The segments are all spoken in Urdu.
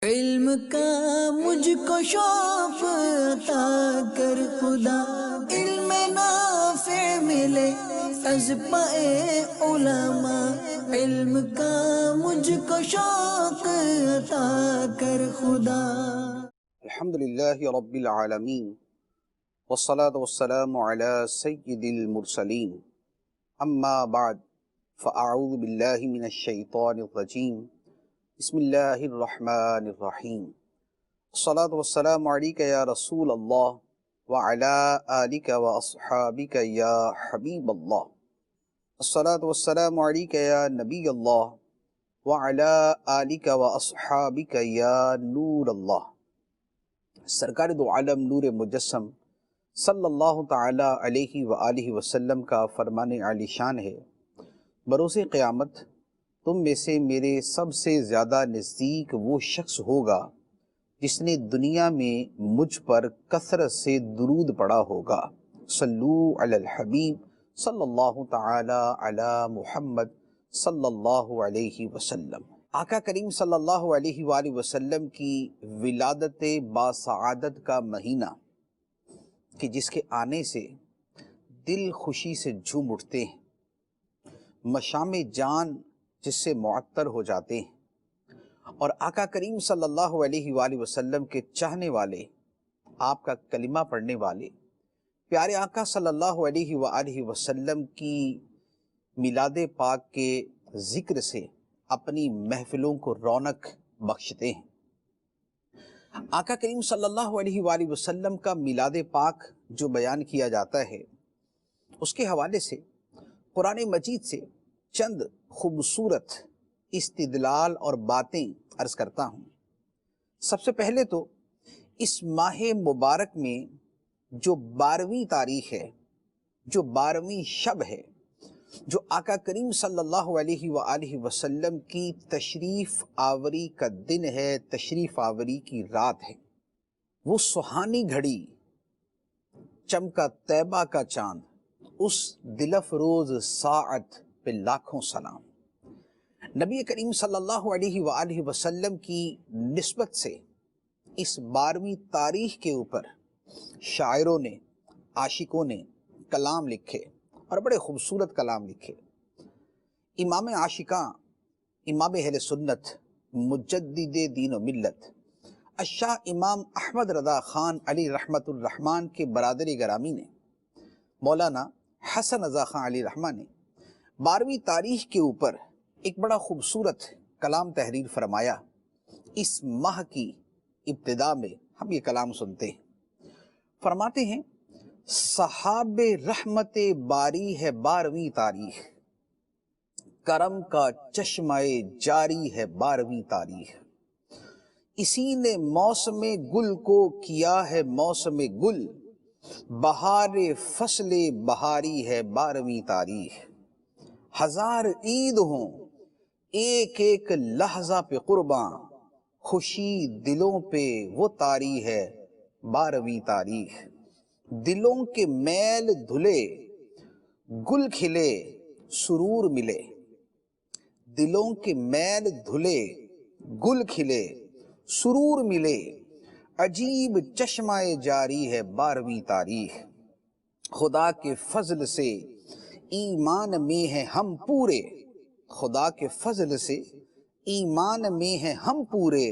علم کا مجھ کو شوق عطا کر خدا، علم نافع ملے از پائے علماء، علم کا مجھ کو شوق عطا کر خدا۔ الحمدللہ رب العالمین والصلاة والسلام علی سید المرسلین، اما بعد فاعوذ باللہ من الشیطان الرجیم، بسم اللہ الرحمن الرحیم۔ الصلاة والسلام علیک یا رسول اللہ وعلی آلک واصحابک یا حبیب اللہ، الصلاة والسلام علیک یا نبی اللہ وعلی آلک واصحابک یا نور اللہ۔ سرکار دو عالم نور مجسم صلی اللہ تعالی علیہ وآلہ وسلم کا فرمان عالی شان ہے، بروز قیامت تم میں سے میرے سب سے زیادہ نزدیک وہ شخص ہوگا جس نے دنیا میں مجھ پر کثرت سے درود پڑھا ہوگا۔ صلو علی الحبیب صلی اللہ تعالی علی محمد صلی اللہ علیہ وسلم۔ آقا کریم صلی اللہ علیہ وآلہ وسلم کی ولادت باسعادت کا مہینہ کہ جس کے آنے سے دل خوشی سے جھوم اٹھتے ہیں، مشام جان جس سے معطر ہو جاتے ہیں، اور آقا کریم صلی اللہ علیہ وآلہ وسلم کے چاہنے والے، آپ کا کلمہ پڑھنے والے پیارے آقا صلی اللہ علیہ وآلہ وسلم کی میلاد پاک کے ذکر سے اپنی محفلوں کو رونق بخشتے ہیں۔ آقا کریم صلی اللہ علیہ وآلہ وسلم کا میلاد پاک جو بیان کیا جاتا ہے، اس کے حوالے سے قرآن مجید سے چند خوبصورت استدلال اور باتیں عرض کرتا ہوں۔ سب سے پہلے تو اس ماہ مبارک میں جو 12ویں تاریخ ہے، جو 12ویں شب ہے، جو آقا کریم صلی اللہ علیہ وآلہ وسلم کی تشریف آوری کا دن ہے، تشریف آوری کی رات ہے، وہ سہانی گھڑی، چمکا طیبہ کا چاند، اس دل افروز ساعت پہ لاکھوں سلام۔ نبی کریم صلی اللہ علیہ وآلہ وسلم کی نسبت سے اس 12ویں تاریخ کے اوپر شاعروں نے، عاشقوں نے کلام لکھے، اور بڑے خوبصورت کلام لکھے۔ امام عاشقاں، امام اہل سنت، مجدد دین و ملت، الشاہ امام احمد رضا خان علی رحمت الرحمن کے برادر گرامی نے، مولانا حسن رضا خان علی رحمن نے 12ویں تاریخ کے اوپر ایک بڑا خوبصورت کلام تحریر فرمایا۔ اس ماہ کی ابتدا میں ہم یہ کلام سنتے ہیں۔ فرماتے ہیں، صحاب رحمت باری ہے 12ویں تاریخ، کرم کا چشمہ جاری ہے 12ویں تاریخ، اسی نے موسم گل کو کیا ہے موسم گل، بہار فصل بہاری ہے 12ویں تاریخ، ہزار عید ہوں ایک ایک لحظہ پہ قرباں، خوشی دلوں پہ وہ طاری ہے 12ویں تاریخ، دلوں کے میل دھلے گل کھلے سرور ملے، دلوں کے میل دھلے گل کھلے سرور ملے، عجیب چشمہ جاری ہے 12ویں تاریخ، خدا کے فضل سے ایمان میں ہیں ہم پورے، خدا کے فضل سے ایمان میں ہیں ہم پورے،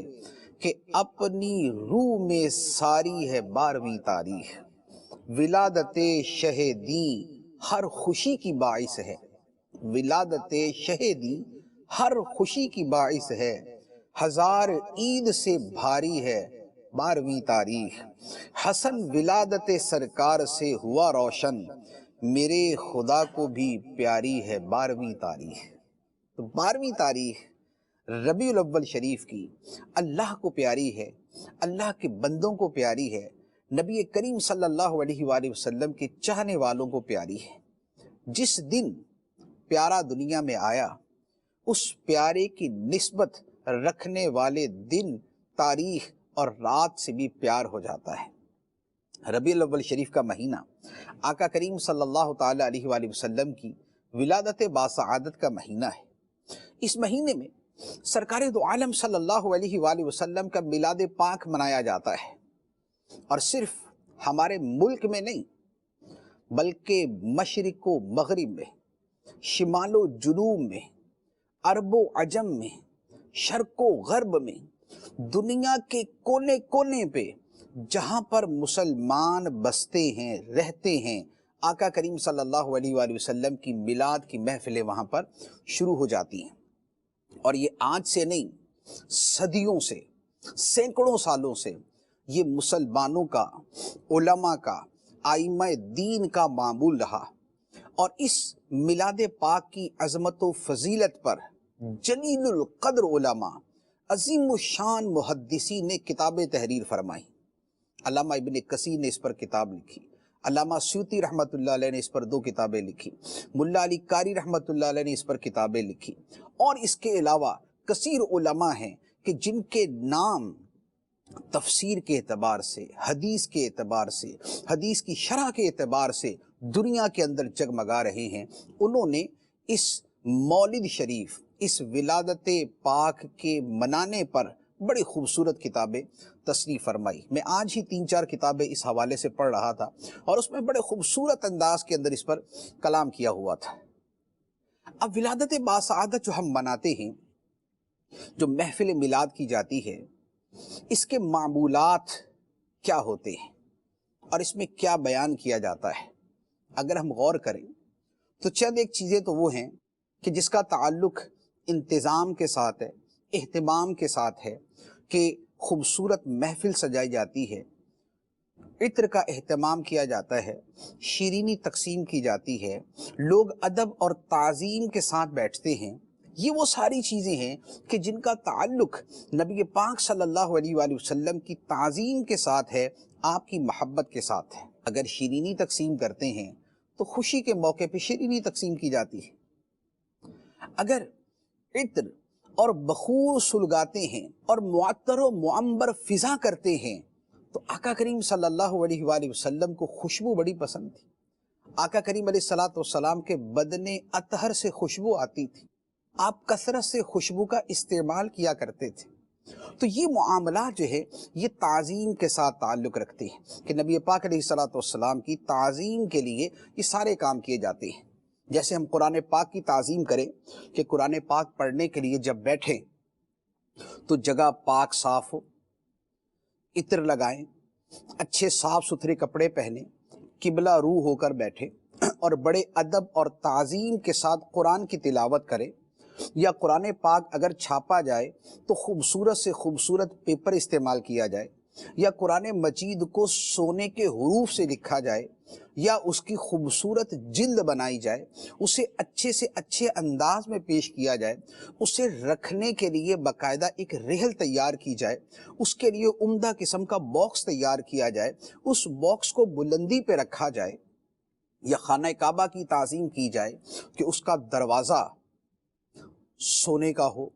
کہ اپنی روح میں ساری ہے 12ویں تاریخ، ولادت شہ دین ہر خوشی کی باعث ہے، ولادت شہ دین ہر خوشی کی باعث ہے، ہزار عید سے بھاری ہے 12ویں تاریخ، حسن ولادت سرکار سے ہوا روشن، میرے خدا کو بھی پیاری ہے 12ویں تاریخ۔ تو 12ویں تاریخ ربیع الاول شریف کی اللہ کو پیاری ہے، اللہ کے بندوں کو پیاری ہے، نبی کریم صلی اللہ علیہ وآلہ وسلم کے چاہنے والوں کو پیاری ہے۔ جس دن پیارا دنیا میں آیا، اس پیارے کی نسبت رکھنے والے دن، تاریخ اور رات سے بھی پیار ہو جاتا ہے۔ ربیع الاول شریف کا مہینہ آقا کریم صلی اللہ تعالی علیہ وآلہ وسلم کی ولادت باسعادت کا مہینہ ہے۔ اس مہینے میں سرکار دو عالم صلی اللہ علیہ وآلہ وسلم کا میلاد پاک منایا جاتا ہے، اور صرف ہمارے ملک میں نہیں بلکہ مشرق و مغرب میں، شمال و جنوب میں، عرب و عجم میں، شرق و غرب میں، دنیا کے کونے کونے پہ جہاں پر مسلمان بستے ہیں، رہتے ہیں، آقا کریم صلی اللہ علیہ وآلہ وسلم کی میلاد کی محفلیں وہاں پر شروع ہو جاتی ہیں۔ اور یہ آج سے نہیں، صدیوں سے، سینکڑوں سالوں سے یہ مسلمانوں کا، علماء کا، ائمہ دین کا معمول رہا۔ اور اس میلاد پاک کی عظمت و فضیلت پر جلیل القدر علماء، عظیم الشان محدثین نے کتابیں تحریر فرمائی۔ علامہ ابن کثیر نے اس پر کتاب لکھی، علامہ سیوطی رحمۃ اللہ علیہ نے اس پر 2 کتابیں لکھی، ملا علی قاری رحمۃ اللہ علیہ نے اس پر کتابیں لکھی، اور اس کے علاوہ کثیر علماء ہیں کہ جن کے نام تفسیر کے اعتبار سے، حدیث کے اعتبار سے، حدیث کی شرح کے اعتبار سے دنیا کے اندر جگمگا رہے ہیں۔ انہوں نے اس مولد شریف، اس ولادت پاک کے منانے پر بڑی خوبصورت کتابیں تصنیف فرمائی۔ میں آج ہی 3-4 کتابیں اس حوالے سے پڑھ رہا تھا، اور اس میں بڑے خوبصورت انداز کے اندر اس پر کلام کیا ہوا تھا۔ اب ولادت باسعادت جو ہم مناتے ہیں، جو محفل میلاد کی جاتی ہے، اس کے معمولات کیا ہوتے ہیں اور اس میں کیا بیان کیا جاتا ہے؟ اگر ہم غور کریں تو چند ایک چیزیں تو وہ ہیں کہ جس کا تعلق انتظام کے ساتھ ہے، اہتمام کے ساتھ ہے، کہ خوبصورت محفل سجائی جاتی ہے، عطر کا اہتمام کیا جاتا ہے، شیرینی تقسیم کی جاتی ہے، لوگ ادب اور تعظیم کے ساتھ بیٹھتے ہیں۔ یہ وہ ساری چیزیں ہیں کہ جن کا تعلق نبی پاک صلی اللہ علیہ وآلہ وسلم کی تعظیم کے ساتھ ہے، آپ کی محبت کے ساتھ ہے۔ اگر شیرینی تقسیم کرتے ہیں تو خوشی کے موقع پہ شیرینی تقسیم کی جاتی ہے۔ اگر عطر اور بخور سلگاتے ہیں اور معطر و معنبر فضا کرتے ہیں تو آقا کریم صلی اللہ علیہ وآلہ وسلم کو خوشبو بڑی پسند تھی۔ آقا کریم علیہ السلام کے بدن اطہر سے خوشبو آتی تھی، آپ کثرت سے خوشبو کا استعمال کیا کرتے تھے۔ تو یہ معاملات جو ہے یہ تعظیم کے ساتھ تعلق رکھتے ہیں کہ نبی پاک علیہ السلام کی تعظیم کے لیے یہ سارے کام کیے جاتے ہیں۔ جیسے ہم قرآن پاک کی تعظیم کریں کہ قرآن پاک پڑھنے کے لیے جب بیٹھیں تو جگہ پاک صاف ہو، عطر لگائیں، اچھے صاف ستھرے کپڑے پہنیں، قبلہ رو ہو کر بیٹھیں اور بڑے ادب اور تعظیم کے ساتھ قرآن کی تلاوت کریں، یا قرآن پاک اگر چھاپا جائے تو خوبصورت سے خوبصورت پیپر استعمال کیا جائے، یا قرآن مجید کو سونے کے حروف سے لکھا جائے، یا اس کی خوبصورت جلد بنائی جائے، اسے اچھے سے اچھے انداز میں پیش کیا جائے، اسے رکھنے کے لیے باقاعدہ ایک رحل تیار کی جائے، اس کے لیے عمدہ قسم کا باکس تیار کیا جائے، اس باکس کو بلندی پہ رکھا جائے، یا خانہ کعبہ کی تعظیم کی جائے کہ اس کا دروازہ سونے کا ہو،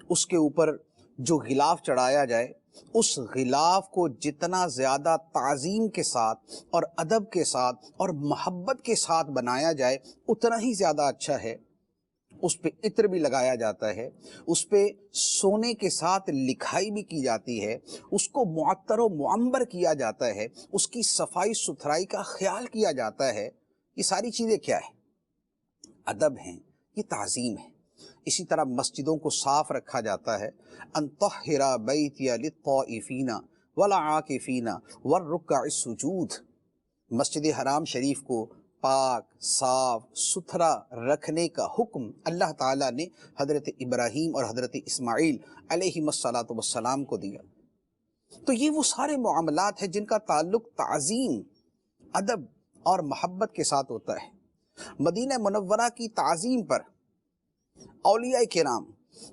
اس کے اوپر جو غلاف چڑھایا جائے اس غلاف کو جتنا زیادہ تعظیم کے ساتھ اور ادب کے ساتھ اور محبت کے ساتھ بنایا جائے اتنا ہی زیادہ اچھا ہے۔ اس پہ عطر بھی لگایا جاتا ہے، اس پہ سونے کے ساتھ لکھائی بھی کی جاتی ہے، اس کو معطر و معنبر کیا جاتا ہے، اس کی صفائی ستھرائی کا خیال کیا جاتا ہے۔ یہ ساری چیزیں کیا ہے؟ ادب ہیں، یہ تعظیم ہے۔ اسی طرح مسجدوں کو صاف رکھا جاتا ہے، ان طہر بیتی للطائفین والعاکفین والرکع السجود۔ مسجد حرام شریف کو پاک، صاف ستھرا رکھنے کا حکم اللہ تعالیٰ نے حضرت ابراہیم اور حضرت اسماعیل علیہ السلام کو دیا۔ تو یہ وہ سارے معاملات ہیں جن کا تعلق تعظیم، ادب اور محبت کے ساتھ ہوتا ہے۔ مدینہ منورہ کی تعظیم پر اولیاء کرام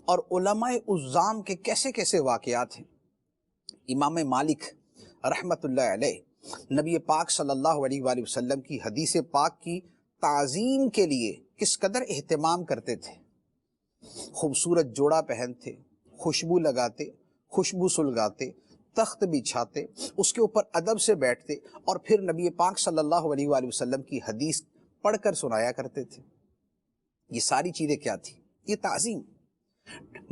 اور علماء عظام کے کیسے کیسے واقعات ہیں۔ امام مالک رحمت اللہ علیہ نبی پاک صلی اللہ علیہ وآلہ وسلم کی حدیث پاک کی تعظیم کے لیے کس قدر اہتمام کرتے تھے۔ خوبصورت جوڑا پہنتے، خوشبو لگاتے، خوشبو سلگاتے، تخت بچھاتے، اس کے اوپر ادب سے بیٹھتے اور پھر نبی پاک صلی اللہ علیہ وآلہ وسلم کی حدیث پڑھ کر سنایا کرتے تھے۔ یہ ساری چیزیں کیا تھی؟ یہ تعظیم۔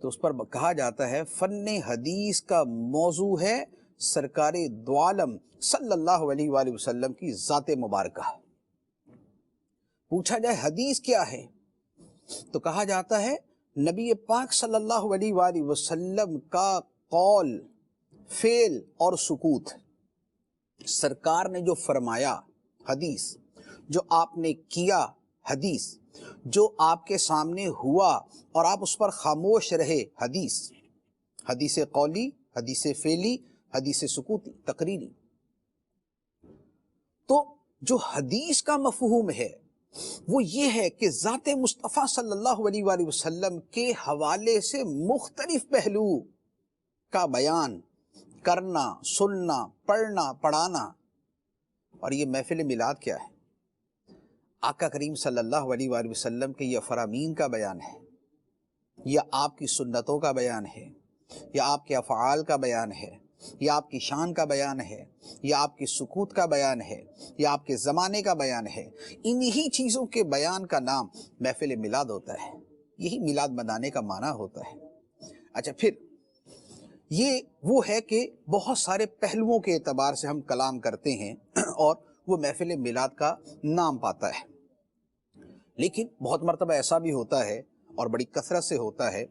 تو اس پر کہا جاتا ہے فن حدیث کا موضوع ہے سرکار دو عالم صلی اللہ علیہ وآلہ وسلم کی ذات مبارکہ۔ پوچھا جائے حدیث کیا ہے تو کہا جاتا ہے نبی پاک صلی اللہ علیہ وآلہ وسلم کا قول، فعل اور سکوت، سرکار نے جو فرمایا حدیث، جو آپ نے کیا حدیث، جو آپ کے سامنے ہوا اور آپ اس پر خاموش رہے حدیث، حدیث قولی، حدیث فعلی، حدیث سکوتی، تقریری۔ تو جو حدیث کا مفہوم ہے وہ یہ ہے کہ ذات مصطفیٰ صلی اللہ علیہ وآلہ وسلم کے حوالے سے مختلف پہلو کا بیان کرنا، سننا، پڑھنا، پڑھانا۔ اور یہ محفل میلاد کیا ہے؟ آقا کریم صلی اللہ علیہ وآلہ وسلم کے یہ فرامین کا بیان ہے، یا آپ کی سنتوں کا بیان ہے، یا آپ کے افعال کا بیان ہے، یا آپ کی شان کا بیان ہے، یا آپ کی سکوت کا بیان ہے، یا آپ کے زمانے کا بیان ہے۔ انہی چیزوں کے بیان کا نام محفل میلاد ہوتا ہے، یہی میلاد منانے کا معنی ہوتا ہے۔ اچھا، پھر یہ وہ ہے کہ بہت سارے پہلوؤں کے اعتبار سے ہم کلام کرتے ہیں اور وہ محفل میلاد کا نام پاتا ہے، لیکن بہت مرتبہ ایسا بھی ہوتا ہے اور بڑی کثرت سے ہوتا ہے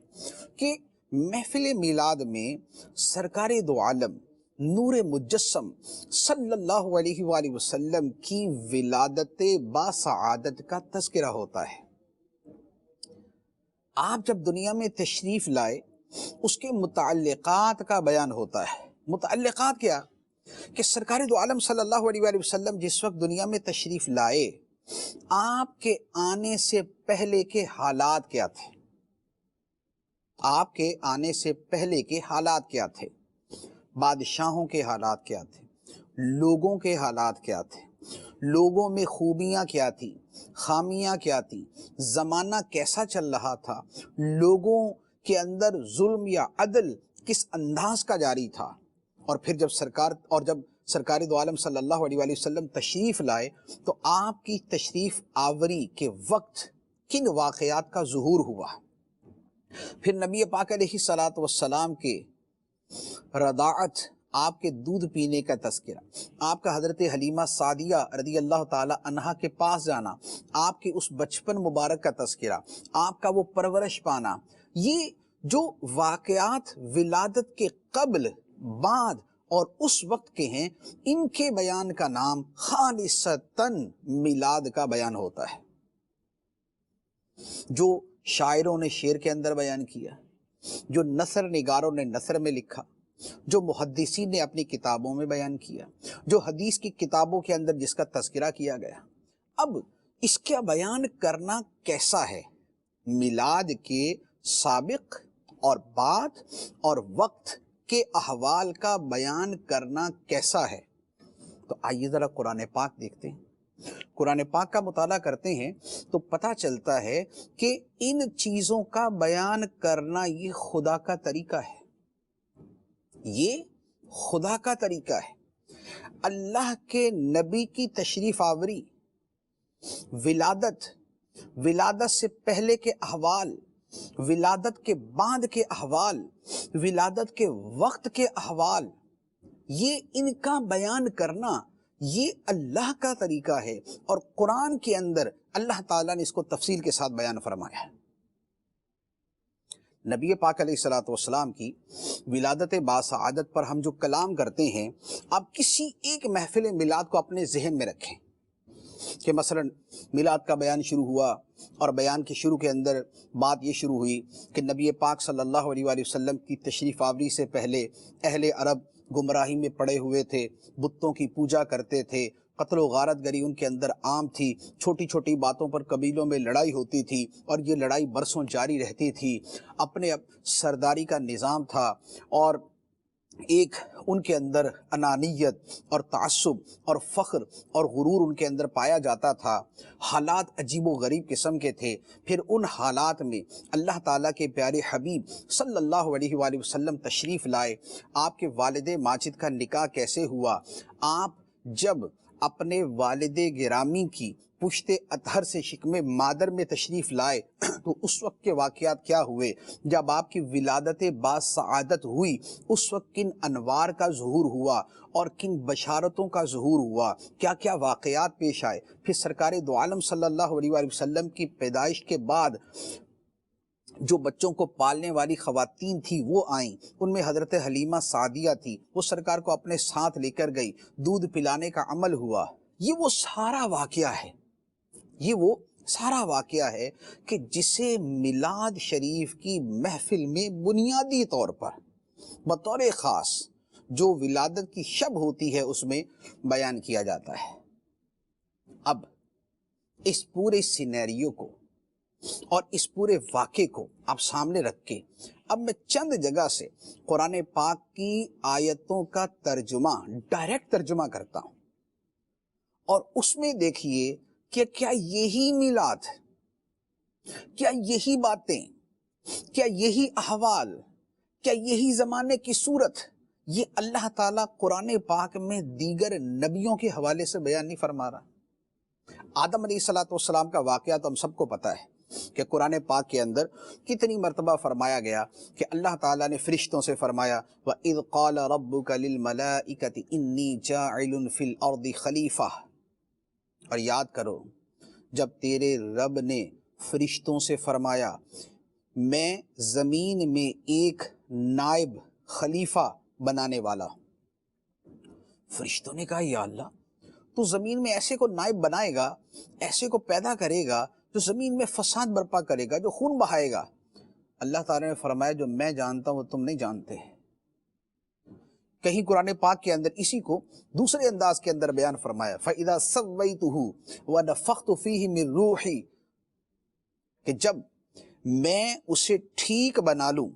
کہ محفل میلاد میں سرکار دو عالم نور مجسم صلی اللہ علیہ وآلہ وسلم کی ولادت باسعادت کا تذکرہ ہوتا ہے۔ آپ جب دنیا میں تشریف لائے اس کے متعلقات کا بیان ہوتا ہے۔ متعلقات کیا؟ کہ سرکار دو عالم صلی اللہ علیہ وآلہ وسلم جس وقت دنیا میں تشریف لائے، آپ کے آنے سے پہلے کے حالات کیا تھے؟ آپ کے آنے سے پہلے کے حالات کیا تھے؟ بادشاہوں کے حالات کیا تھے؟ لوگوں کے حالات کیا تھے؟ لوگوں میں خوبیاں کیا تھی؟ خامیاں کیا تھی؟ زمانہ کیسا چل رہا تھا؟ لوگوں کے اندر ظلم یا عدل کس انداز کا جاری تھا؟ اور پھر جب سرکار دو عالم صلی اللہ علیہ وآلہ وسلم تشریف لائے تو آپ کی تشریف آوری کے وقت کن واقعات کا ظہور ہوا؟ پھر نبی پاک علیہ الصلوۃ والسلام کے رضاعت، آپ کے دودھ پینے کا تذکرہ، آپ کا حضرت حلیمہ سعدیہ رضی اللہ تعالی عنہا کے پاس جانا، آپ کے اس بچپن مبارک کا تذکرہ، آپ کا وہ پرورش پانا، یہ جو واقعات ولادت کے قبل، بعد اور اس وقت کے ہیں، ان کے بیان کا نام خالصتاً میلاد کا بیان ہوتا ہے۔ جو شاعروں نے شعر کے اندر بیان کیا، جو نثر نگاروں نے نثر میں لکھا، جو محدثین نے اپنی کتابوں میں بیان کیا، جو حدیث کی کتابوں کے اندر جس کا تذکرہ کیا گیا، اب اس کا بیان کرنا کیسا ہے؟ میلاد کے سابق اور بعد اور وقت کے احوال کا بیان کرنا کیسا ہے؟ تو آئیے ذرا قرآن پاک دیکھتے ہیں۔ قرآن پاک کا مطالعہ کرتے ہیں تو پتہ چلتا ہے کہ ان چیزوں کا بیان کرنا یہ خدا کا طریقہ ہے، یہ خدا کا طریقہ ہے۔ اللہ کے نبی کی تشریف آوری، ولادت سے پہلے کے احوال، ولادت کے بعد کے احوال، ولادت کے وقت کے احوال، یہ ان کا بیان کرنا یہ اللہ کا طریقہ ہے، اور قرآن کے اندر اللہ تعالیٰ نے اس کو تفصیل کے ساتھ بیان فرمایا ہے۔ نبی پاک علیہ الصلوۃ والسلام کی ولادت باسعادت پر ہم جو کلام کرتے ہیں، آپ کسی ایک محفل میلاد کو اپنے ذہن میں رکھیں کہ مثلا میلاد کا بیان شروع ہوا اور بیان کے شروع کے اندر بات یہ شروع ہوئی کہ نبی پاک صلی اللہ علیہ وآلہ وسلم کی تشریف آوری سے پہلے اہل عرب گمراہی میں پڑے ہوئے تھے، بتوں کی پوجا کرتے تھے، قتل و غارت گری ان کے اندر عام تھی، چھوٹی چھوٹی باتوں پر قبیلوں میں لڑائی ہوتی تھی اور یہ لڑائی برسوں جاری رہتی تھی، اپنے سرداری کا نظام تھا، اور ایک ان کے اندر انانیت اور تعصب اور فخر اور غرور ان کے اندر پایا جاتا تھا۔ حالات عجیب و غریب قسم کے تھے۔ پھر ان حالات میں اللہ تعالیٰ کے پیارے حبیب صلی اللہ علیہ وآلہ وسلم تشریف لائے۔ آپ کے والد ماجد کا نکاح کیسے ہوا؟ آپ جب اپنے والد گرامی کی پشت اطہر سے شکم مادر میں تشریف لائے تو اس وقت کے واقعات کیا ہوئے، جب آپ کی ولادت با سعادت ہوئی اس وقت کن انوار کا ظہور ہوا اور کن بشارتوں کا ظہور ہوا، کیا کیا واقعات پیش آئے۔ پھر سرکار دو عالم صلی اللہ علیہ وآلہ وسلم کی پیدائش کے بعد جو بچوں کو پالنے والی خواتین تھی وہ آئیں، ان میں حضرت حلیمہ سعدیہ تھی، وہ سرکار کو اپنے ساتھ لے کر گئی، دودھ پلانے کا عمل ہوا۔ یہ وہ سارا واقعہ ہے کہ جسے میلاد شریف کی محفل میں بنیادی طور پر بطور خاص جو ولادت کی شب ہوتی ہے اس میں بیان کیا جاتا ہے۔ اب اس پورے سینیریو کو اور اس پورے واقعے کو آپ سامنے رکھ کے اب میں چند جگہ سے قرآن پاک کی آیتوں کا ترجمہ، ڈائریکٹ ترجمہ کرتا ہوں، اور اس میں دیکھیے کہ کیا یہی میلاد، کیا یہی باتیں، کیا یہی احوال، کیا یہی زمانے کی صورت یہ اللہ تعالیٰ قرآن پاک میں دیگر نبیوں کے حوالے سے بیان نہیں فرما رہا۔ آدم علیہ السلام کا واقعہ تو ہم سب کو پتہ ہے کہ قرآن پاک کے اندر کتنی مرتبہ فرمایا گیا کہ اللہ تعالیٰ نے فرشتوں سے فرمایا وَإِذْ قَالَ رَبُّكَ لِلْمَلَائِكَةِ إِنِّي جَاعِلٌ فِي الْأَرْضِ خَلِيفَةً، اور یاد کرو جب تیرے رب نے فرشتوں سے فرمایا میں زمین میں ایک نائب خلیفہ بنانے والا ہوں۔ فرشتوں نے کہا یا اللہ تو زمین میں ایسے کو نائب بنائے گا، ایسے کو پیدا کرے گا جو زمین میں فساد برپا کرے گا، جو خون بہائے گا۔ اللہ تعالیٰ نے فرمایا جو میں جانتا ہوں وہ تم نہیں جانتے۔ کہیں قرآن پاک کے اندر اسی کو دوسرے انداز کے اندر بیان فرمایا فَإِذَا سَوَّيْتُهُ وَنَفَخْتُ فِيهِ مِن رُوحِي، کہ جب میں اسے ٹھیک بنا لوں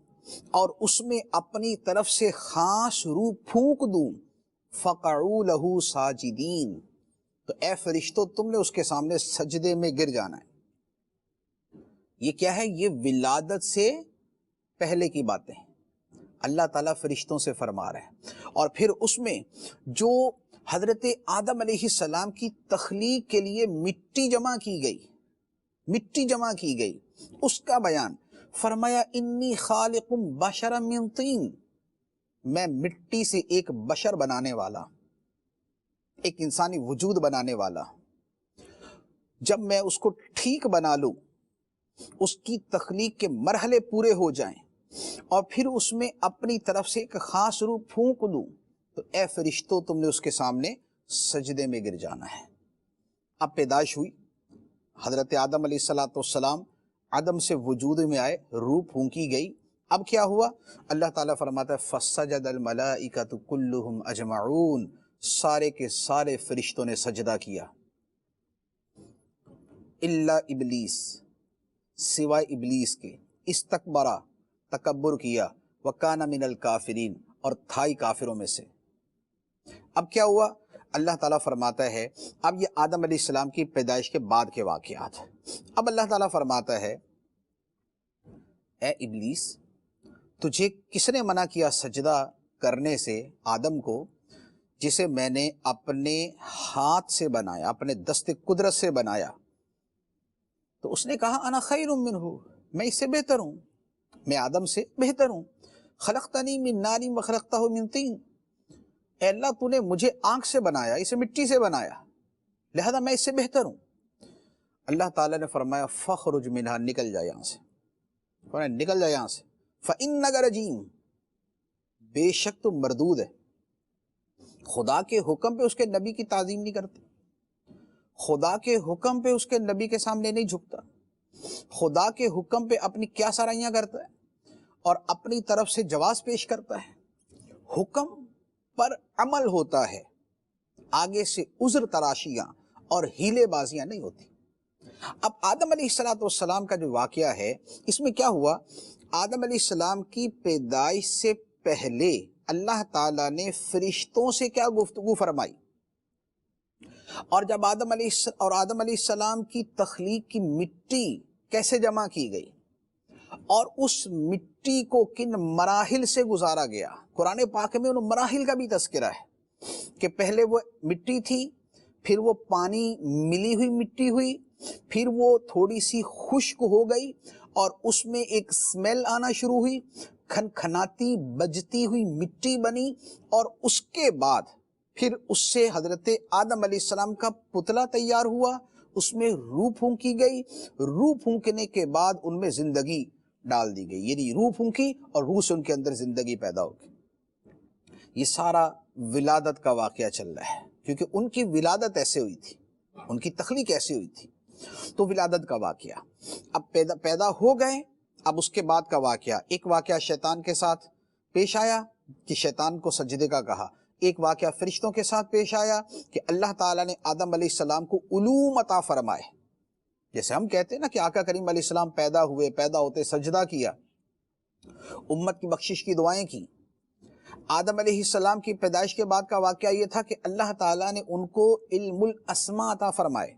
اور اس میں اپنی طرف سے خاص روح پھونک دوں فَقَعُوا لَهُ سَاجِدِينَ، تو اے فرشتوں تم نے اس کے سامنے سجدے میں گر جانا ہے۔ یہ کیا ہے؟ یہ ولادت سے پہلے کی باتیں اللہ تعالیٰ فرشتوں سے فرما رہے ہیں۔ اور پھر اس میں جو حضرت آدم علیہ السلام کی تخلیق کے لیے مٹی جمع کی گئی اس کا بیان فرمایا انی خالق بشرا من طین، میں مٹی سے ایک بشر بنانے والا، ایک انسانی وجود بنانے والا۔ جب میں اس کو ٹھیک بنا لوں، اس کی تخلیق کے مرحلے پورے ہو جائیں اور پھر اس میں اپنی طرف سے ایک خاص روح پھونک دوں تو اے فرشتوں تم نے اس کے سامنے سجدے میں گر جانا ہے۔ اب پیدائش ہوئی، حضرت آدم علیہ السلام عدم سے وجود میں آئے، روح پھونکی گئی۔ اب کیا ہوا؟ اللہ تعالیٰ فرماتا ہے فَسَجَدَ الْمَلَائِكَةُ كُلُّهُمْ أَجْمَعُونَ، سارے کے سارے فرشتوں نے سجدہ کیا الا ابلیس، سوائے ابلیس کے، استکبرا، تکبر کیا، وَكَانَ مِنَ الْكَافِرِينَ، اور تھا ہی کافروں میں سے۔ اب کیا ہوا؟ اللہ تعالیٰ فرماتا ہے، اب یہ آدم علیہ السلام کی پیدائش کے بعد کے واقعات۔ اب اللہ تعالیٰ فرماتا ہے اے ابلیس تجھے کس نے منع کیا سجدہ کرنے سے آدم کو، جسے میں نے اپنے ہاتھ سے بنایا، اپنے دست قدرت سے بنایا؟ تو اس نے کہا انا خیر منہ، میں اس سے بہتر ہوں، میں آدم سے بہتر ہوں۔ خلقتنی من نار وخلقتہ من طین، اے اللہ تو نے مجھے آگ سے بنایا، اسے مٹی سے بنایا، لہذا میں اس سے بہتر ہوں۔ اللہ تعالیٰ نے فرمایا فخرج منہا، نکل جا یہاں سے، نکل جا یہاں سے، فإنک رجیم، بے شک تو مردود ہے۔ خدا کے حکم پہ اس کے نبی کی تعظیم نہیں کرتے، خدا کے حکم پہ اس کے نبی کے سامنے نہیں جھکتا، خدا کے حکم پہ اپنی کیا سرائیاں کرتا ہے اور اپنی طرف سے جواز پیش کرتا ہے۔ حکم پر عمل ہوتا ہے، آگے سے عذر تراشیاں اور ہیلے بازیاں نہیں ہوتی۔ اب آدم علیہ السلام کا جو واقعہ ہے اس میں کیا ہوا؟ آدم علیہ السلام کی پیدائش سے پہلے اللہ تعالیٰ نے فرشتوں سے کیا گفتگو فرمائی، اور جب آدم علیہ السلام کی تخلیق کی مٹی کیسے جمع کی گئی اور اس مٹی کو کن مراحل سے گزارا گیا۔ قرآن پاک میں ان مراحل کا بھی تذکرہ ہے کہ پہلے وہ مٹی تھی، پھر وہ پانی ملی ہوئی مٹی ہوئی، پھر وہ تھوڑی سی خشک ہو گئی اور اس میں ایک اسمیل آنا شروع ہوئی، کھنکھناتی بجتی ہوئی مٹی بنی، اور اس کے بعد پھر اس سے حضرت آدم علیہ السلام کا پتلا تیار ہوا، اس میں روح پھونکی گئی، روح پھونکنے کے بعد ان میں زندگی ڈال دی گئی، یعنی روح پھونکی اور روح سے ان کے اندر زندگی پیدا ہو گئی۔ یہ سارا ولادت کا واقعہ چل رہا ہے، کیونکہ ان کی ولادت ایسے ہوئی تھی، ان کی تخلیق ایسے ہوئی تھی، تو ولادت کا واقعہ۔ اب پیدا ہو گئے، اب اس کے بعد کا واقعہ، ایک واقعہ شیطان کے ساتھ پیش آیا کہ شیطان کو سجدے کا کہا، ایک واقعہ فرشتوں کے ساتھ پیش آیا کہ اللہ تعالیٰ نے آدم علیہ السلام کو علوم عطا فرمائے، جیسے ہم کہتے ہیں نا کہ آقا کریم علیہ السلام پیدا ہوئے، پیدا ہوتے سجدہ کیا، امت کی بخشش کی دعائیں کی۔ آدم علیہ السلام کی پیدائش کے بعد کا واقعہ یہ تھا کہ اللہ تعالیٰ نے ان کو علم الاسماء عطا فرمائے،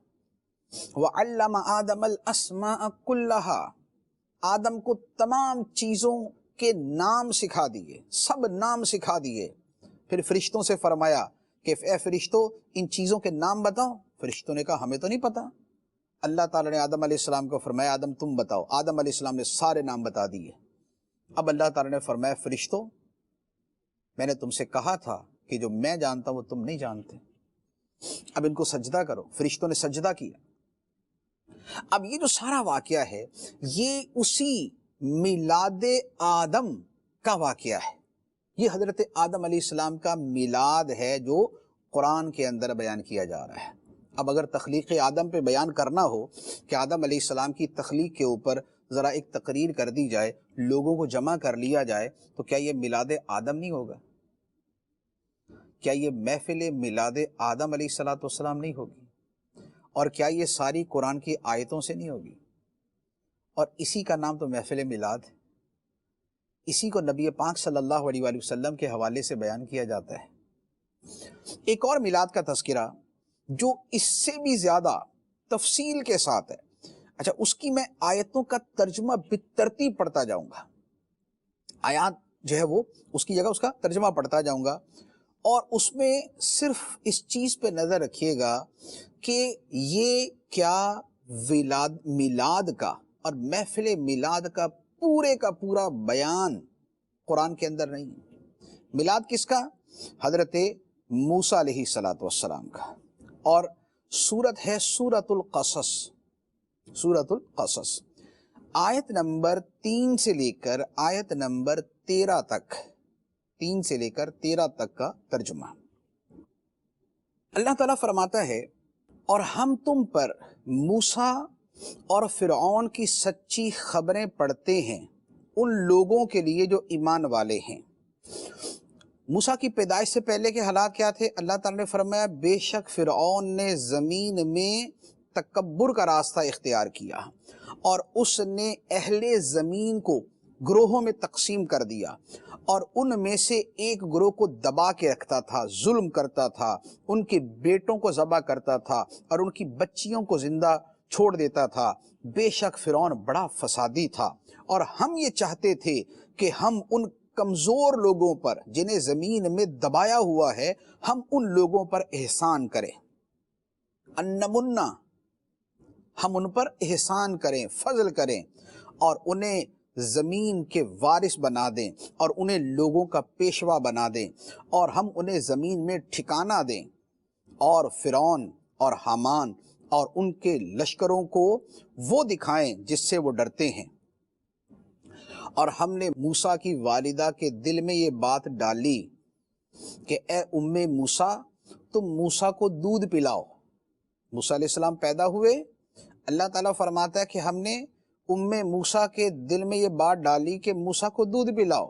وَعَلَّمَ آدَمَ الْأَسْمَاءَ كُلَّهَا، آدم کو تمام چیزوں کے نام سکھا دیے، سب نام سکھا دیے۔ پھر فرشتوں سے فرمایا کہ اے فرشتوں ان چیزوں کے نام بتاؤ، فرشتوں نے کہا ہمیں تو نہیں پتا۔ اللہ تعالیٰ نے آدم علیہ السلام کو فرمایا آدم تم بتاؤ، آدم علیہ السلام نے سارے نام بتا دیے۔ اب اللہ تعالیٰ نے فرمایا فرشتوں میں نے تم سے کہا تھا کہ جو میں جانتا ہوں وہ تم نہیں جانتے، اب ان کو سجدہ کرو۔ فرشتوں نے سجدہ کیا۔ اب یہ جو سارا واقعہ ہے یہ اسی میلاد آدم کا واقعہ ہے، یہ حضرت آدم علیہ السلام کا میلاد ہے جو قرآن کے اندر بیان کیا جا رہا ہے۔ اب اگر تخلیق آدم پہ بیان کرنا ہو کہ آدم علیہ السلام کی تخلیق کے اوپر ذرا ایک تقریر کر دی جائے، لوگوں کو جمع کر لیا جائے، تو کیا یہ میلاد آدم نہیں ہوگا؟ کیا یہ محفل میلاد آدم علیہ السلام نہیں ہوگی؟ اور کیا یہ ساری قرآن کی آیتوں سے نہیں ہوگی؟ اور اسی کا نام تو محفل میلاد ہے، اسی کو نبی پاک صلی اللہ علیہ وآلہ وسلم کے حوالے سے بیان کیا جاتا ہے۔ ایک اور میلاد کا تذکرہ جو اس سے بھی زیادہ تفصیل کے ساتھ ہے، اچھا اس کی میں آیتوں کا ترجمہ بالترتیب پڑھتا جاؤں گا، آیات جو ہے وہ اس کی جگہ اس کا ترجمہ پڑھتا جاؤں گا، اور اس میں صرف اس چیز پہ نظر رکھیے گا کہ یہ کیا میلاد کا اور محفل میلاد کا پورا بیان قرآن کے اندر نہیں ہے۔ میلاد کس کا؟ حضرت موسیٰ علیہ السلام کا، اور سورت ہے سورت القصص، سورت القصص، آیت نمبر 3 سے لے کر آیت نمبر 13 تک، 3 سے لے کر 13 تک کا ترجمہ۔ اللہ تعالیٰ فرماتا ہے اور ہم تم پر موسیٰ اور فرعون کی سچی خبریں پڑھتے ہیں ان لوگوں کے لیے جو ایمان والے ہیں۔ موسیٰ کی پیدائش سے پہلے کے حالات کیا تھے؟ اللہ تعالیٰ نے فرمایا بے شک فرعون نے زمین میں تکبر کا راستہ اختیار کیا اور اس نے اہل زمین کو گروہوں میں تقسیم کر دیا، اور ان میں سے ایک گروہ کو دبا کے رکھتا تھا، ظلم کرتا تھا، ان کے بیٹوں کو ذبح کرتا تھا اور ان کی بچیوں کو زندہ چھوڑ دیتا تھا۔ بے شک فرعون بڑا فسادی تھا، اور ہم یہ چاہتے تھے کہ ہم ان کمزور لوگوں پر جنہیں زمین میں دبایا ہوا ہے، ہم ان لوگوں پر احسان کریں، انمنا، ہم ان پر احسان کریں، فضل کریں، اور انہیں زمین کے وارث بنا دیں اور انہیں لوگوں کا پیشوا بنا دیں، اور ہم انہیں زمین میں ٹھکانہ دیں، اور فرعون اور حامان اور ان کے لشکروں کو وہ دکھائیں جس سے وہ ڈرتے ہیں۔ اور ہم نے موسیٰ کی والدہ کے دل میں یہ بات ڈالی کہ اے ام موسیٰ تم موسیٰ کو دودھ پلاؤ۔ موسیٰ علیہ السلام پیدا ہوئے، اللہ تعالیٰ فرماتا ہے کہ ہم نے ام موسیٰ کے دل میں یہ بات ڈالی کہ موسیٰ کو دودھ پلاؤ،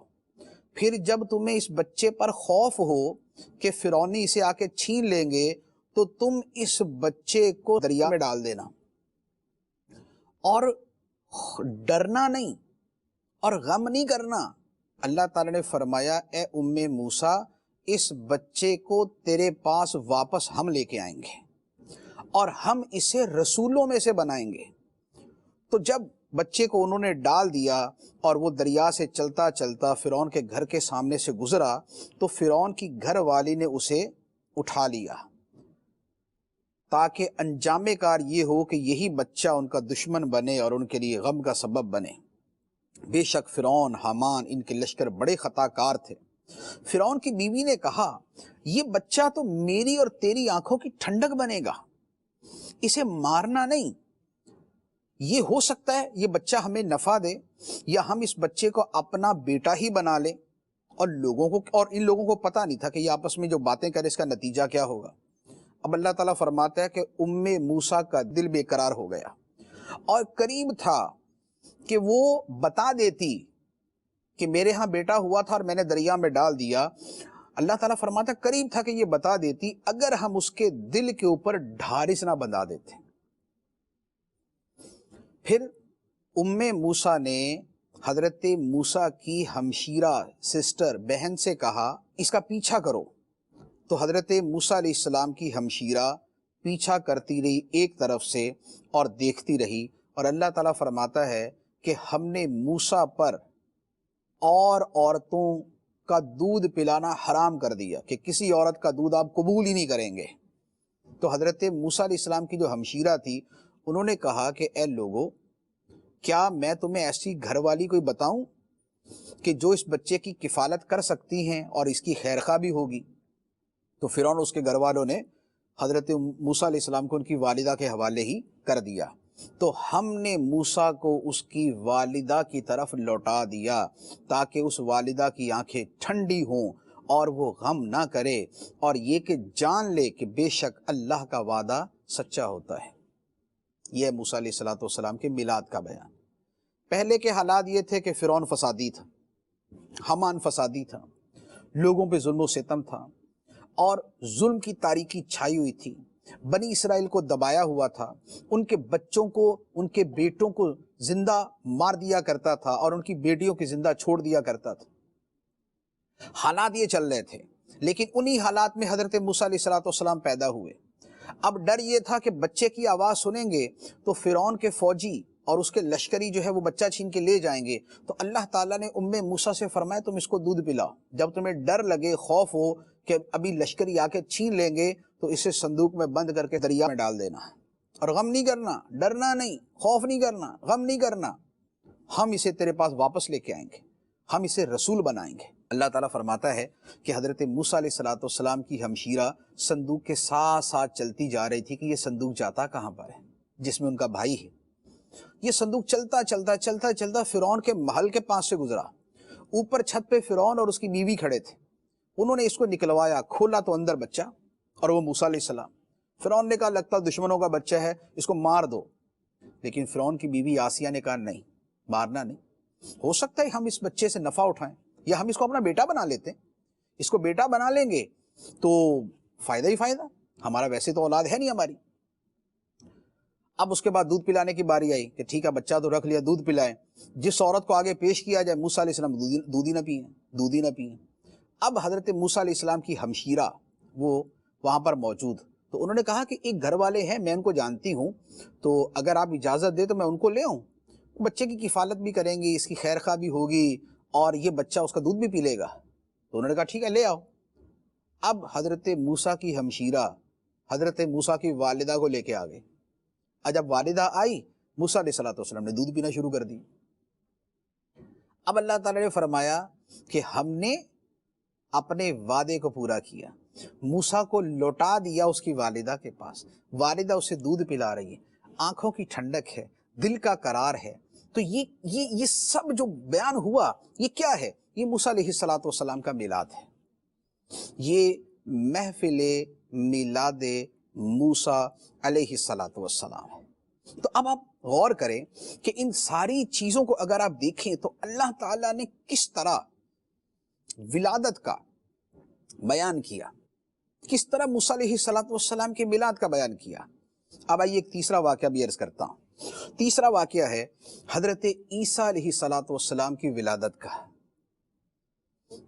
پھر جب تمہیں اس بچے پر خوف ہو کہ فرعونی اسے آ کے چھین لیں گے تو تم اس بچے کو دریا میں ڈال دینا، اور ڈرنا نہیں اور غم نہیں کرنا۔ اللہ تعالیٰ نے فرمایا اے ام موسیٰ اس بچے کو تیرے پاس واپس ہم لے کے آئیں گے اور ہم اسے رسولوں میں سے بنائیں گے۔ تو جب بچے کو انہوں نے ڈال دیا اور وہ دریا سے چلتا چلتا فرعون کے گھر کے سامنے سے گزرا، تو فرعون کی گھر والی نے اسے اٹھا لیا، تاکہ انجام کار یہ ہو کہ یہی بچہ ان کا دشمن بنے اور ان کے لیے غم کا سبب بنے۔ بے شک فرعون، حامان، ان کے لشکر بڑے خطا کار تھے۔ فرعون کی بیوی نے کہا یہ بچہ تو میری اور تیری آنکھوں کی ٹھنڈک بنے گا، اسے مارنا نہیں، یہ ہو سکتا ہے یہ بچہ ہمیں نفع دے یا ہم اس بچے کو اپنا بیٹا ہی بنا لیں، اور ان لوگوں کو پتہ نہیں تھا کہ یہ آپس میں جو باتیں کرے اس کا نتیجہ کیا ہوگا۔ اب اللہ تعالیٰ فرماتا ہے کہ موسیٰ کا دل بے قرار ہو گیا اور قریب تھا کہ وہ بتا دیتی کہ میرے ہاں بیٹا ہوا تھا اور میں نے دریا میں ڈال دیا۔ اللہ تعالیٰ فرماتا ہے قریب تھا کہ یہ بتا دیتی اگر ہم اس کے دل کے اوپر ڈھارس نہ بندھا دیتے۔ پھر موسیٰ نے حضرت موسیٰ کی ہمشیرہ سسٹر بہن سے کہا اس کا پیچھا کرو، تو حضرت موسیٰ علیہ السلام کی ہمشیرہ پیچھا کرتی رہی ایک طرف سے اور دیکھتی رہی، اور اللہ تعالیٰ فرماتا ہے کہ ہم نے موسیٰ پر اور عورتوں کا دودھ پلانا حرام کر دیا کہ کسی عورت کا دودھ آپ قبول ہی نہیں کریں گے۔ تو حضرت موسیٰ علیہ السلام کی جو ہمشیرہ تھی انہوں نے کہا کہ اے لوگو، کیا میں تمہیں ایسی گھر والی کوئی بتاؤں کہ جو اس بچے کی کفالت کر سکتی ہیں اور اس کی خیرخواہ بھی ہوگی؟ تو فرعون اس کے گھر والوں نے حضرت موسیٰ علیہ السلام کو ان کی والدہ کے حوالے ہی کر دیا۔ تو ہم نے موسیٰ کو اس کی والدہ کی طرف لوٹا دیا تاکہ اس والدہ کی آنکھیں ٹھنڈی ہوں اور وہ غم نہ کرے، اور یہ کہ جان لے کہ بے شک اللہ کا وعدہ سچا ہوتا ہے۔ یہ موسیٰ علیہ السلام کے میلاد کا بیان۔ پہلے کے حالات یہ تھے کہ فرعون فسادی تھا، حامان فسادی تھا، لوگوں پہ ظلم و ستم تھا اور ظلم کی تاریکی چھائی ہوئی تھی، بنی اسرائیل کو دبایا ہوا تھا، ان کے بچوں کو، ان کے بیٹوں کو زندہ مار دیا کرتا تھا اور ان کی بیٹیوں کی زندہ چھوڑ دیا کرتا تھا۔ حالات یہ چل رہے تھے، لیکن انہی حالات میں حضرت موسیٰ علیہ السلام پیدا ہوئے۔ اب ڈر یہ تھا کہ بچے کی آواز سنیں گے تو فرعون کے فوجی اور اس کے لشکری جو ہے وہ بچہ چھین کے لے جائیں گے۔ تو اللہ تعالیٰ نے موسیٰ سے فرمایا تم اس کو دودھ پلاؤ، جب تمہیں ڈر لگے، خوف ہو کہ ابھی لشکری آ کے چھین لیں گے تو اسے صندوق میں بند کر کے دریا میں ڈال دینا، اور غم نہیں کرنا، ڈرنا نہیں، خوف نہیں کرنا، غم نہیں کرنا، ہم اسے تیرے پاس واپس لے کے آئیں گے، ہم اسے رسول بنائیں گے۔ اللہ تعالیٰ فرماتا ہے کہ حضرت موسیٰ علیہ السلام کی ہمشیرہ صندوق کے ساتھ ساتھ چلتی جا رہی تھی کہ یہ صندوق جاتا کہاں پر ہے جس میں ان کا بھائی ہے۔ یہ صندوق چلتا چلتا چلتا چلتا فرعون کے محل کے پاس سے گزرا۔ اوپر چھت پہ فرعون اور اس کی بیوی کھڑے تھے، انہوں نے اس کو نکلوایا، کھولا تو اندر بچہ اور وہ موسیٰ علیہ السلام۔ فرعون نے کہا لگتا دشمنوں کا بچہ ہے، اس کو مار دو، لیکن فرعون کی بیوی آسیہ نے کہا نہیں، مارنا نہیں، ہو سکتا ہے ہم اس بچے سے نفع اٹھائیں یا ہم اس کو اپنا بیٹا بنا لیتے ہیں، اس کو بیٹا بنا لیں گے تو فائدہ ہی فائدہ، ہمارا ویسے تو اولاد ہے نہیں ہماری۔ اب اس کے بعد دودھ پلانے کی باری آئی کہ ٹھیک ہے بچہ تو رکھ لیا، دودھ پلائیں، جس عورت کو آگے پیش کیا جائے موسیٰ علیہ السلام دودھ ہی نہ پئیں۔ اب حضرت موسیٰ علیہ السلام کی ہمشیرہ وہ وہاں پر موجود، تو انہوں نے کہا کہ ایک گھر والے ہیں، میں ان کو جانتی ہوں، تو اگر آپ اجازت دیں تو میں ان کو لے آؤں، بچے کی کفالت بھی کریں گی، اس کی خیر خواہ بھی ہوگی اور یہ بچہ اس کا دودھ بھی پی لے گا۔ تو انہوں نے کہا ٹھیک ہے لے آؤ۔ اب حضرت موسیٰ کی ہمشیرہ حضرت موسیٰ کی والدہ کو لے کے آ گئے۔ جب والدہ آئی موسیٰ علیہ السلام نے دودھ پینا شروع کر دی۔ اب اللہ تعالیٰ نے فرمایا کہ ہم نے اپنے وعدے کو پورا کیا، موسیٰ کو لوٹا دیا اس کی والدہ کے پاس، والدہ اسے دودھ پلا رہی ہے، آنکھوں کی ٹھنڈک ہے، دل کا قرار ہے۔ تو یہ سب جو بیان ہوا یہ کیا ہے؟ یہ موسیٰ علیہ السلام کا میلاد ہے، یہ محفل میلاد موسیٰ علیہ السلام ہے۔ تو اب آپ غور کریں کہ ان ساری چیزوں کو اگر آپ دیکھیں تو اللہ تعالیٰ نے کس طرح ولادت کا بیان کیا، کس طرح موسیٰ علیہ السلام کے میلاد کا بیان کیا۔ اب آئیے ایک تیسرا واقعہ بھی عرض کرتا ہوں۔ تیسرا واقعہ ہے حضرت عیسیٰ علیہ السلام کی ولادت کا،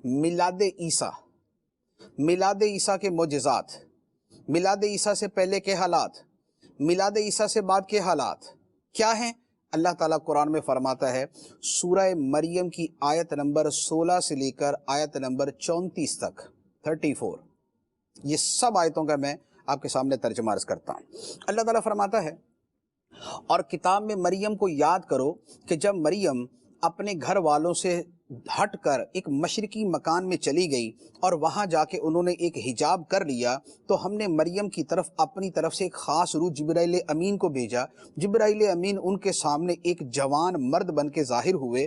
میلاد عیسیٰ، میلاد عیسیٰ کے معجزات، میلاد عیسیٰ سے پہلے کے حالات، میلاد عیسیٰ سے بعد کے حالات کیا ہیں؟ اللہ تعالیٰ قرآن میں فرماتا ہے سورہ مریم کی آیت نمبر 16 سے لے کر آیت نمبر 34 تک، 34، یہ سب آیتوں کا میں آپ کے سامنے ترجمہ عرض کرتا ہوں۔ اللہ تعالیٰ فرماتا ہے، اور کتاب میں مریم کو یاد کرو کہ جب مریم اپنے گھر والوں سے ہٹ کر ایک مشرقی مکان میں چلی گئی اور وہاں جا کے انہوں نے ایک حجاب کر لیا، تو ہم نے مریم کی طرف اپنی طرف سے ایک خاص روح جبرائیل امین کو بھیجا۔ جبرائیل امین ان کے سامنے ایک جوان مرد بن کے ظاہر ہوئے۔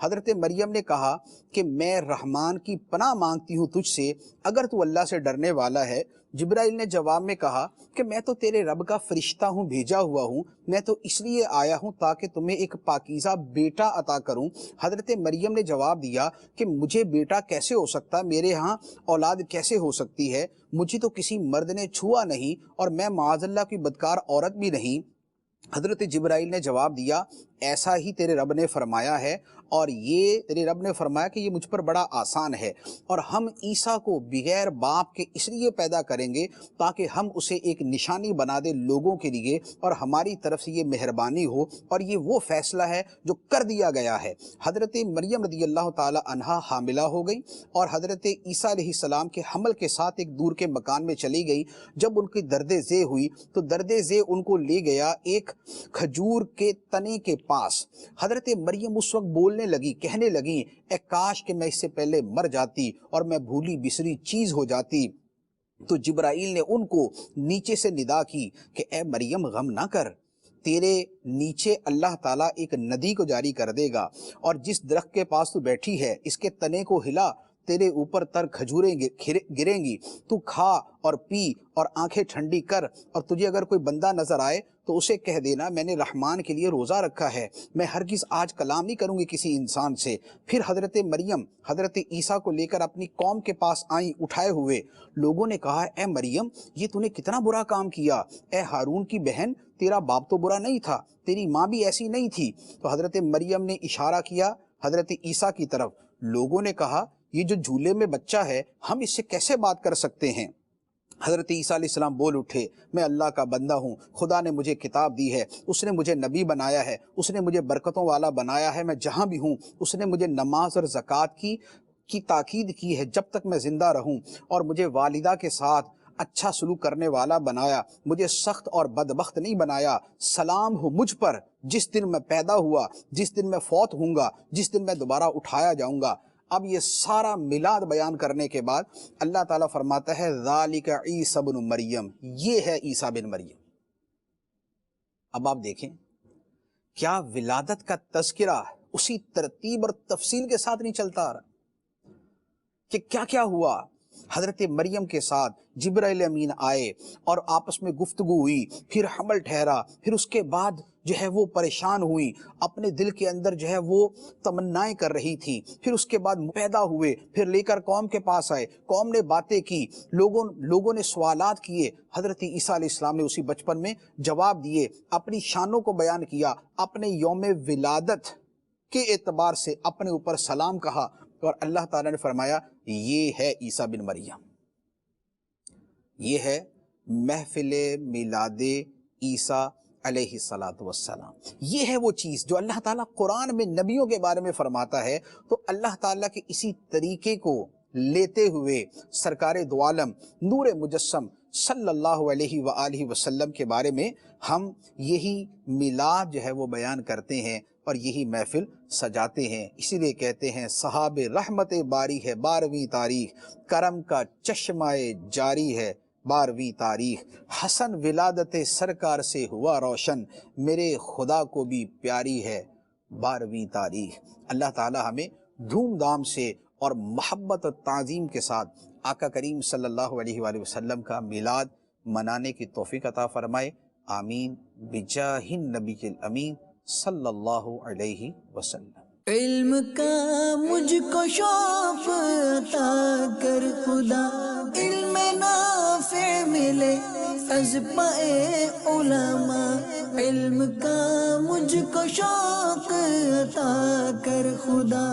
حضرت مریم نے کہا کہ میں رحمان کی پناہ مانگتی ہوں تجھ سے، اگر تو اللہ سے ڈرنے والا ہے۔ جبرائیل نے جواب میں کہا کہ میں تو تیرے رب کا فرشتہ ہوں، بھیجا ہوا ہوں، میں تو اس لیے آیا ہوں تاکہ تمہیں ایک پاکیزہ بیٹا عطا کروں۔ حضرت مریم نے جواب دیا کہ مجھے بیٹا کیسے ہو سکتا، میرے ہاں اولاد کیسے ہو سکتی ہے، مجھے تو کسی مرد نے چھوا نہیں اور میں معاذ اللہ کی بدکار عورت بھی نہیں۔ حضرت جبرائیل نے جواب دیا، ایسا ہی تیرے رب نے فرمایا ہے، اور یہ تیرے رب نے فرمایا کہ یہ مجھ پر بڑا آسان ہے، اور ہم عیسیٰ کو بغیر باپ کے اس لیے پیدا کریں گے تاکہ ہم اسے ایک نشانی بنا دے لوگوں کے لیے، اور ہماری طرف سے یہ مہربانی ہو، اور یہ وہ فیصلہ ہے جو کر دیا گیا ہے۔ حضرت مریم رضی اللہ تعالی عنہا حاملہ ہو گئی اور حضرت عیسیٰ علیہ السلام کے حمل کے ساتھ ایک دور کے مکان میں چلی گئی۔ جب ان کی درد ذیل ہوئی تو درد ذیل ان کو لے گیا ایک کھجور کے تنے کے پاس۔ حضرت مریم اس وقت بولنے لگی، کہنے لگی، اے کاش کہ میں اس سے پہلے مر جاتی اور میں بھولی بسری چیز ہو جاتی۔ تو جبرائیل نے ان کو نیچے سے ندا کی کہ اے مریم غم نہ کر، تیرے نیچے اللہ تعالیٰ ایک ندی کو جاری کر دے گا، اور جس درخت کے پاس تو بیٹھی ہے اس کے تنے کو ہلا، تیرے اوپر تر کھجوریں گریں گی، تو کھا اور پی اور آنکھیں ٹھنڈی کر، اور تجھے اگر کوئی بندہ نظر آئے تو اسے کہہ دینا میں نے رحمان کے لیے روزہ رکھا ہے، میں ہرگز آج کلام نہیں کروں گی کسی انسان سے۔ پھر حضرت مریم حضرت عیسیٰ کو لے کر اپنی قوم کے پاس آئیں اٹھائے ہوئے۔ لوگوں نے کہا، اے مریم یہ تو نے کتنا برا کام کیا، اے ہارون کی بہن تیرا باپ تو برا نہیں تھا، تیری ماں بھی ایسی نہیں تھی۔ تو حضرت مریم نے اشارہ کیا حضرت عیسیٰ کی طرف۔ لوگوں نے کہا، یہ جو جھولے میں بچہ ہے ہم اس سے کیسے بات کر سکتے ہیں؟ حضرت عیسیٰ علیہ السلام بول اٹھے، میں اللہ کا بندہ ہوں، خدا نے مجھے کتاب دی ہے، اس نے مجھے نبی بنایا ہے، اس نے مجھے برکتوں والا بنایا ہے، میں جہاں بھی ہوں اس نے مجھے نماز اور زکوٰۃ کی تاکید کی ہے جب تک میں زندہ رہوں، اور مجھے والدہ کے ساتھ اچھا سلوک کرنے والا بنایا، مجھے سخت اور بدبخت نہیں بنایا۔ سلام ہو مجھ پر جس دن میں پیدا ہوا، جس دن میں فوت ہوں گا، جس دن میں دوبارہ اٹھایا جاؤں گا۔ اب یہ سارا میلاد بیان کرنے کے بعد اللہ تعالیٰ فرماتا ہے ذالک عیسیٰ بن مریم، یہ ہے عیسیٰ بن مریم۔ اب آپ دیکھیں کیا ولادت کا تذکرہ اسی ترتیب اور تفصیل کے ساتھ نہیں چلتا آ رہا کہ کیا کیا ہوا۔ حضرت مریم کے ساتھ جبرائیل امین آئے اور آپس میں گفتگو ہوئی، پھر حمل ٹھہرا، پھر اس کے بعد جو ہے وہ پریشان ہوئی، اپنے دل کے اندر جو ہے وہ تمنائیں کر رہی تھی، پھر اس کے بعد پیدا ہوئے، پھر لے کر قوم کے پاس آئے، قوم نے باتیں کی، لوگوں نے سوالات کیے، حضرت عیسیٰ علیہ السلام نے اسی بچپن میں جواب دیے، اپنی شانوں کو بیان کیا، اپنے یوم ولادت کے اعتبار سے اپنے اوپر سلام کہا، اور اللہ تعالیٰ نے فرمایا یہ ہے عیسیٰ بن مریم، یہ ہے محفل میلاد عیسیٰ علیہ السلام۔ یہ ہے وہ چیز جو اللہ تعالیٰ قرآن میں نبیوں کے بارے میں فرماتا ہے۔ تو اللہ تعالیٰ کے اسی طریقے کو لیتے ہوئے سرکار دو عالم نور مجسم صلی اللہ علیہ وآلہ وسلم کے بارے میں ہم یہی میلاد جو ہے وہ بیان کرتے ہیں اور یہی محفل سجاتے ہیں۔ اسی لیے کہتے ہیں صحاب رحمت باری ہے 12ویں تاریخ، کرم کا چشمہ جاری ہے 12ویں تاریخ، حسن ولادت سرکار سے ہوا روشن، میرے خدا کو بھی پیاری ہے 12ویں تاریخ۔ اللہ تعالی ہمیں دھوم دھام سے اور محبت اور تعظیم کے ساتھ آقا کریم صلی اللہ علیہ وآلہ وسلم کا میلاد منانے کی توفیق عطا فرمائے، آمین بجاہ النبی الامین صلی اللہ علیہ وسلم۔ علم کا مجھ کو شوق عطا کر خدا، علم نافع ملے از پائے علماء، علم کا مجھ کو شوق عطا کر خدا۔